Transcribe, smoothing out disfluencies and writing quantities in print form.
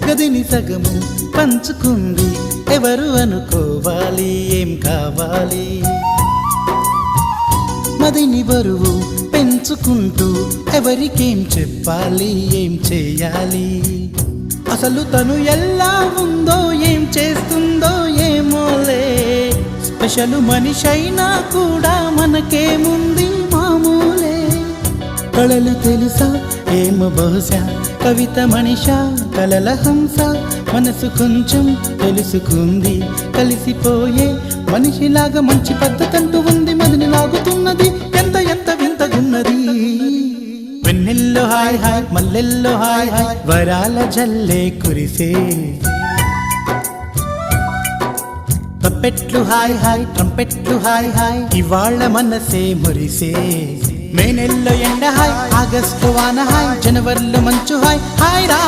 గదిని సగము పంచుకుంది ఎవరు అనుకోవాలి ఏం కావాలి మదిని బరువు పెంచుకుంటూ ఎవరికేం చెప్పాలి ఏం చేయాలి అసలు తను ఎలా ఉందో ఏం చేస్తుందో ఏమోలే స్పెషల్ మనిషైనా కూడా మనకేముంది మామూలే కళలు తెలుసా ఏమో బహుశా కవిత మనిషా కలల హంస మనసు కొంచెం తెలుసుకుంది కలిసిపోయే మనిషిలాగా మంచి పద్ధతంటూ ఉంది మదిని లాగుతున్నది ఎంత ఎంత వింతగున్నది వెన్నెల్లో హాయ్ హాయ్ మల్లెల్లో హాయ్ హాయ్ వరాల జల్లే కురిసే తప్పెట్లు హాయ్ హాయ్ ట్రంపెట్లు హాయ్ హాయ్ ఇవాళ్ళ మనసే మురిసే మే నెల్లో ఎండ హాయ్ ఆగస్టు వాన హాయ్ జనవరిలో మంచు హాయ్ హాయ్ రా